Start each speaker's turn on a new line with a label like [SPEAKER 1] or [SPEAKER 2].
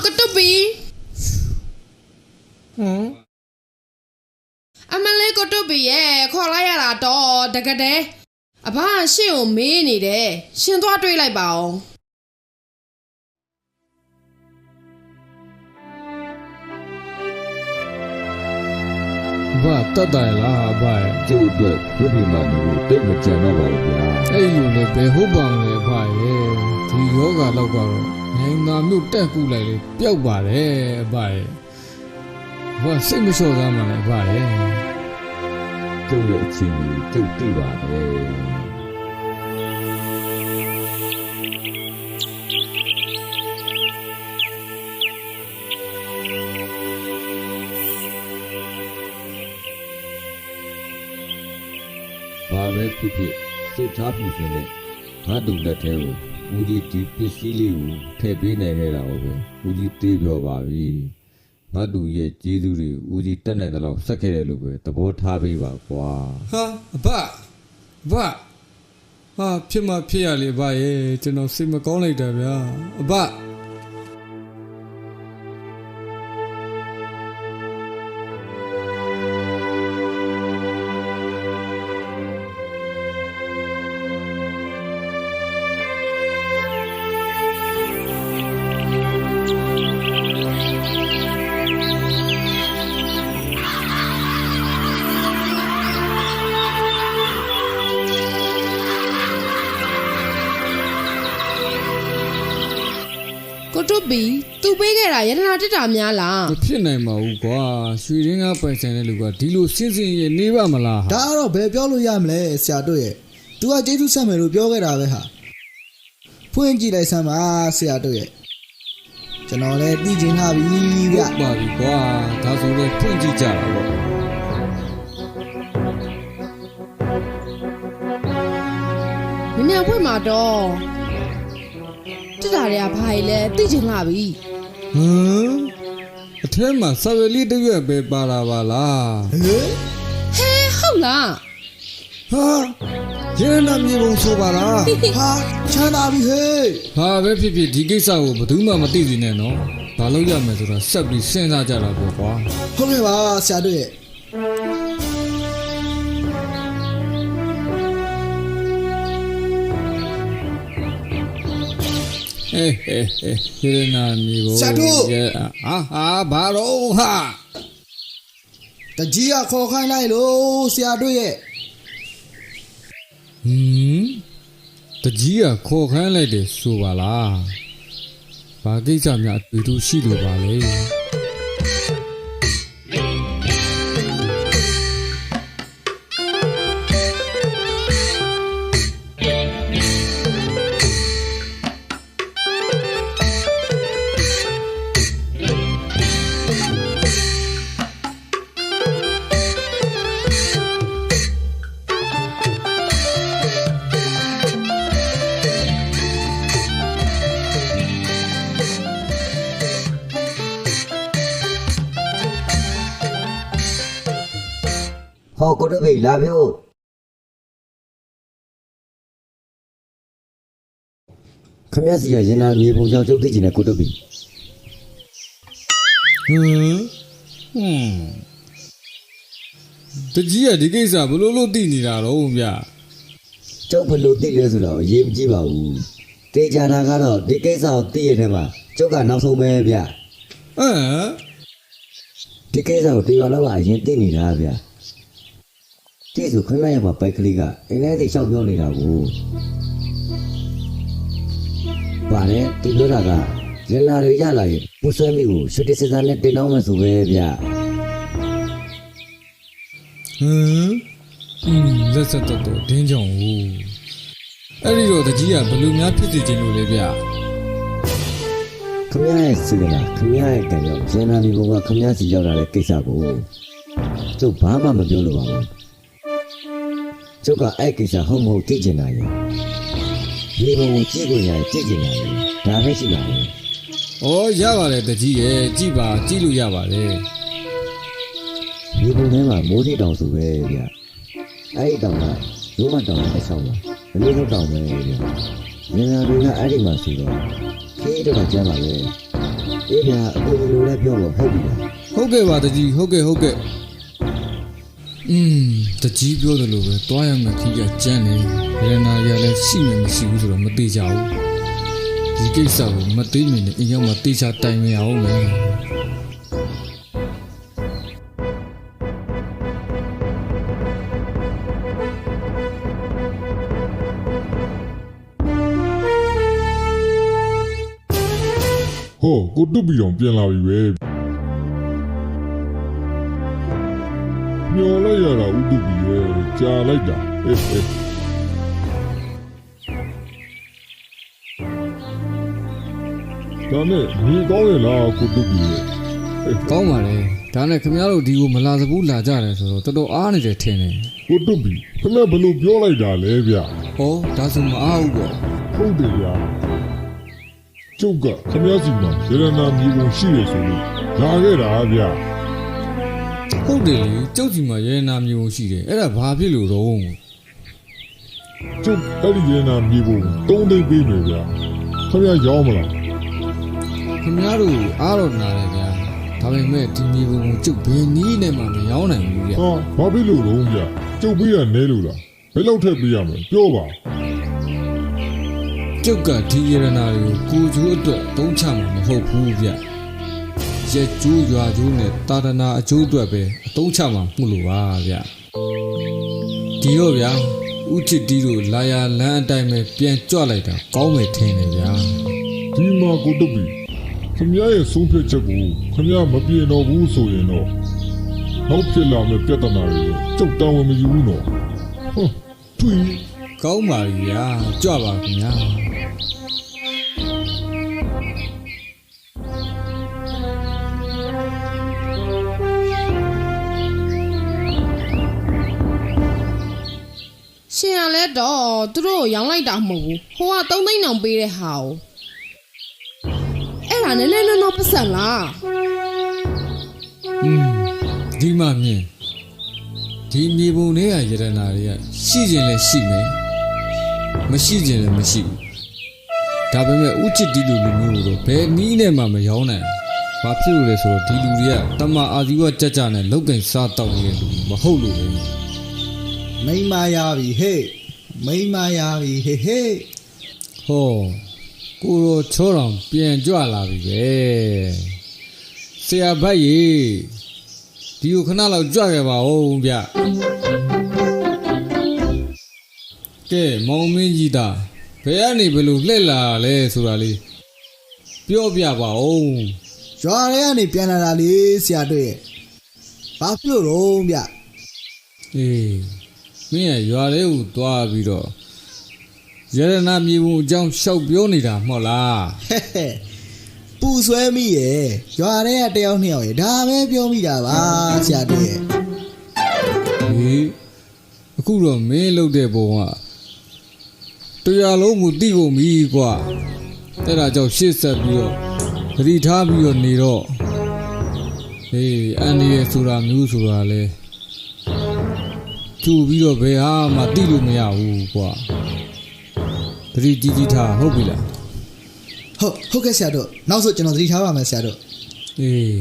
[SPEAKER 1] ကတုပီအမလေးကတုပီရဲ့ခေါ်လိုက်ရတာတော့တကယ်တဲ့အဘရှင့်ကိုမေးနေတယ်ရှင်သွားတွေးလိုက်ပါအောင်
[SPEAKER 2] ဘာတတ်တယ်လားဘာ
[SPEAKER 3] ကျုပ်အတွက်ပြပြမှန်လို့တိတ်မကြံတော့ပါဘူးဗျာ
[SPEAKER 2] အဲ့လိုလေဘယ်ဟုတ်ပါမလဲဘာရဲ့ဒီယောဂတော့ကတော့နိုင်သာမျိုးတက်ကူလိုက်လေပျောက်ပါတယ်ဘာရဲ့ဘာစိတ်မလျှော့သားမှလည်းဘာရဲ့
[SPEAKER 3] ကျုပ်ရဲ့အချင်းကြီးကျုပ်သိပါတယ်ဘာပဲဖြစ်ဖြစ်စိတ်ထားပြီးဆိုရင်ငါတို့လက်ထဲကိုဦးကြီးဒီပစ္စည်းလေးကိုထည့်ပေးနိုင်ခဲ့တာဟုတ်ပဲဦးကြီးတေးပြောပါပြီငါတို့ရဲ့ကျေးဇူးတွေဦးကြီးတက်နိုင်တယ်လို့ဆက်ခဲ့တယ်လို့ပဲသဘောထားပေးပါကွာ
[SPEAKER 2] ဟာဘာဟာဖြစ်မှဖြစ်ရလေဘာရဲ့ကျွန်တော်စိတ်မကောင်းလိုက်တာဗျာဘာ
[SPEAKER 1] ကတုပီသူပေးခဲ့တာယန္တနာတက်တာများလား
[SPEAKER 2] မဖြစ်နိုင်ပါဘူးကွာရွှေရင်းကပိုင်ဆိုင်တဲ့လူကဒီလိုစင်စင်ရနေပါမလား
[SPEAKER 4] ဒါကတော့ဘယ်ပြောလို့ရမလဲဆရာတို့ရဲ့ तू ကကျေးဇူးဆက်မယ်လို့ပြောခဲ့တာပဲဟာဖွင့်ကြည့်လိုက်စမ်းပါဆရာတို့ရဲ့ကျွန်တော်လည်းသိချင်တာပြီဗျ
[SPEAKER 2] ဟုတ်ပါပြီကွာဒါဆိုလည်းဖွင့်ကြည့်ကြတာပေါ့
[SPEAKER 1] မင်းဖွင့်မှာတော့တက်တာတွေကဘာလဲသိချင်လာပြီ
[SPEAKER 2] အထဲမှာစာရွက်လေးတစ်ရွက်ပဲပါလာပါလား
[SPEAKER 4] ဟဲ
[SPEAKER 1] ဟုတ်လား
[SPEAKER 4] ဟာရင်းနာမြေပုံဆိုပါလားဟာချမ်းသာပြီဟဲ့
[SPEAKER 2] ဘာပဲဖြစ်ဖြစ်ဒီကိစ္စကိုဘယ်သူမှမသိသေးနဲ့နော်ဘာလို့ရမယ်ဆိုတာဆက်ပြီးစဉ်းစားကြတာပေါ့ကွာ
[SPEAKER 4] ဟုတ်ကဲ့ပါဆရာတို့ရဲ့
[SPEAKER 2] ဟေးနာမီကို
[SPEAKER 4] ဆရာတို့
[SPEAKER 2] ဟာဘာတော့ဟာ
[SPEAKER 4] တကြီးကခေါ်ခိုင်းလိုက်လို့ဆရာတို့ရဲ့
[SPEAKER 2] တကြီးကခေါ်ခိုင်းလိုက်တယ်ဆိုပါလားဘာကိစ္စများအတူတူရှိလို့ပါလဲ
[SPEAKER 3] ဟောကိုတပိလာပြောခမရစီရရင်နာမြေပုံကြောင့်ကျုပ်သိချင်တဲ့ကိုတပိ
[SPEAKER 2] တကြီးကဒီကိစ္စဘလို့လို့သိနေတာတော့ဗျ
[SPEAKER 3] ကျုပ်ဘလို့သိလဲဆိုတော့အရေးမကြီးပါဘူးတေချာတာကတော့ဒီကိစ္စကိုသိရတဲ့မှာကျုပ်ကနောက်ဆုံးပဲဗျဒီကိစ္စကိုတရားလောက်ကအရင်သိနေတာဗျတိစုခွင့်မရမှာပိုက်ကလေးကအင်းလေးသိရှောက်ပြောနေတာကိုဗါလဲသူပြောတာကရလာတွေရလာရင်ပူဆွဲမိကိုရွှေတစစားနဲ့တင်တော့မှဆိုပဲဗျ
[SPEAKER 2] လက်ဆက်တော့ဒင်းကြောင်ဦးအဲ့ဒီတော့တကြီးကဘယ်လိုများဖြစ်စီခြင်းလို့လဲဗျ
[SPEAKER 3] ခမရရဲ့စီကလာခမရရဲ့ကံကြောင့်ရန်နာဒီဘုံကခမရစီရောက်လာတဲ့ကိစ္စကိုကျုပ်ဘာမှမပြောလို့ပါဘူးကျုပ်ကအဲ့ကိစ္စဟုတ်မဟုတ်သိချင်တာရဲ့ဒီဘုံကိုကြည့်ကိုရကြည့်ချင်တာရဲ့ဒါပဲရှိပါဘူး
[SPEAKER 2] ရပါလေတကြီးရဲ့ကြည့်လို့ရပါလေ
[SPEAKER 3] ဒီဘုံထဲမှာမိုးတိတောင်ဆိုပဲဗျအဲ့ဒီတောင်ကရိုးမတောင်နဲ့ဆောင်းပါဘယ်လိုတောင်ပဲဗျနေရာတွေကအဲ့ဒီမှာဆိုတော့ခေးတော့ကျမ်းပါလေ အေးဗျာအခုလိုလည်းပြောလို့ဟုတ်ပြီလား
[SPEAKER 2] ဟုတ်ကဲ့ပါတကြီးဟုတ်ကဲ့တကြီးပြောတယ်လို့ပဲတွားရမယ်ခိကကြမ်းနေရနာရလည်းရှိမယ်မရှိဘူးဆိုတော့မသေးကြဘူးဒီကိစ္စကိုမသိမြင်နဲ့အရင်ကတေချာတိုင်မရအောင်မယ်
[SPEAKER 5] ဟောကိုတုတ်ပြီးတော့ပြန်လာပြီပဲမျောလိုက်ရတာဥတုပြီးပဲကြာလိုက်တာဒါနဲ့မြေကောင်းရလားကိုတုတ်ပြီး
[SPEAKER 2] ကောင်းပါလေဒါနဲ့ခင်ဗျားတို့ဒီကိုမလာစဘူးလာကြတယ်ဆိုတော့တော်တော်အားနေတယ်ထင်တယ်
[SPEAKER 5] ကိုတုတ်ပြီးခင်ဗျဘယ်လိုပြောလိုက်တာလဲဗျ
[SPEAKER 2] ဟောဒါဆိုမအားဘူးပေါ့
[SPEAKER 5] ဟုတ်တယ်ဗျာကျုပ်ကခင်ဗျစီမှာရတနာမြေပုံရှိရဆိုလို့လာခဲ့တာဗျ
[SPEAKER 2] ဟုတ်တယ်လေကျုပ်စီမှာရဲနာမျိုးရှိတယ်အဲ့ဒါဘာဖြစ်လို့တော့
[SPEAKER 5] ကျုပ်အဲ့ဒီရတနာမြေပုံ3သိန်းပေးမယ်ဗျခင်ဗျရောင်းမလား
[SPEAKER 2] ခင်ဗျားတို့အားတော့နာတယ်ဗျာဒါပေမဲ့ဒီမျိုးကိုကျုပ်ဘယ်နည်းနဲ့မှမရောနိုင်ဘူးဗျ
[SPEAKER 5] ဟာဘာဖြစ်လို့လုံးဗျကျုပ်ပေးရနဲလို့လားဘယ်လောက်ထက်ပေးရမလဲပြောပါ
[SPEAKER 2] ကျုပ်ကဒီရနာတွေကိုကိုကျိုးအတွက်သုံးချမှာမဟုတ်ဘူးဗျရက်ကျိုးရွာကျိုးနဲ့တာဒနာအကျိုးအတွက်ပဲအသုံးချမှာမှုလို့ပါဗျဒီတော့ဗျာဥချစ်တီးတို့လာရလမ်းအတိုင်းပဲပြန်ကြွလိုက်တာကောင်းမယ်ထင်တယ်ဗျာ
[SPEAKER 5] ဒီမှာကိုတုတ်ပြီခင်ဗျားရဲ့ဆုံးဖြတ်ချက်ကိုခင်ဗျားမပြေတော့ဘူးဆိုရင်တော့နောက်ဖြစ်လာမယ့်ပြဿနာတွေကိုကျုပ်တောင်းဝင်မယူဘူးနော်ဟုတ်တွေ့
[SPEAKER 2] ကောင်းပါပြီဗျာကြွပါခင်ဗျာ
[SPEAKER 1] ရှင်ရလဲတော့သူတို့ကိုရောင်းလိုက်တာမဟုတ်ဘူးဟိုက3သိန်းတောင်ပေးတဲ့ဟာကိုအဲ့ဒါနည်းနည်းနော်ပတ်စံလား
[SPEAKER 2] ဒီမှမြင်ဒီမြေပုံလေးရရတနာတွေကရှိခြင်းလည်းရှိမယ်မရှိခြင်းလည်းမရှိဘူးဒါပေမဲ့ဥချစ်တီလူမျိုးတို့ဘယ်နည်းနဲ့မှမရောင်းနိုင်ဘာဖြစ်လို့လဲဆိုတော့ဒီလူတွေကတမအာဇီဝကြကြနဲ့လောက်ကင်စားတောက်နေတဲ့လူမဟုတ်လို့ပဲ
[SPEAKER 4] မိန်းမရပြီဟေ့မိန်းမရပြီဟေ့ဟေ့
[SPEAKER 2] ဟောကိုရောချောတော်ပြန်ကြွလာပြီပဲဆရာဘတ်ရေဒီကိုခဏလောက်ကြွခဲ့ပါဦးဗျကဲမောင်မင်းကြီးသားဘယ်ကနေဘယ်လိုလှည့်လာလဲဆိုတာလေးပြောပြပါဦး
[SPEAKER 4] ရွာထဲကနေပြန်လာတာလေဆရာတွေ့ရဲ့ဘာဖြစ်လို့တော့ဗျ
[SPEAKER 2] အေးမင်းရရွာလေးကိုသွားပြီးတော့ရတနာမြေပုံအကြောင်းရှောက်ပြောနေတာမဟုတ်လား
[SPEAKER 4] ဟဲ့ဟဲ့ပူဆွဲမိရဲ့ရွာထဲကတယောက်နှစ်ယောက်ရဲ့ဒါပဲပြောမိတာပါဆရာတွေ့ရဲ့
[SPEAKER 2] ဟေးအခုတော့မင်းလုပ်တဲ့ပုံကတရားလုံးကိုတိကုန်ပြီကွာအဲ့ဒါကြောင့်ရှေ့ဆက်ပြီးတော့သတိထားပြီးတော့နေတော့ဟေးအန်ဒီရဲ့ဆိုတာမျိုးဆိုတာလဲကျူပြီးတော့ဘယ်ဟာမှတိလို့မရဘူးကွာသတိတီးထားဟုတ်ပြီလား
[SPEAKER 4] ဟုတ်ကဲ့ဆရာတို့နောက်ဆိုကျွန်တော်သတိထားပါမယ်ဆရာတို့
[SPEAKER 2] အေး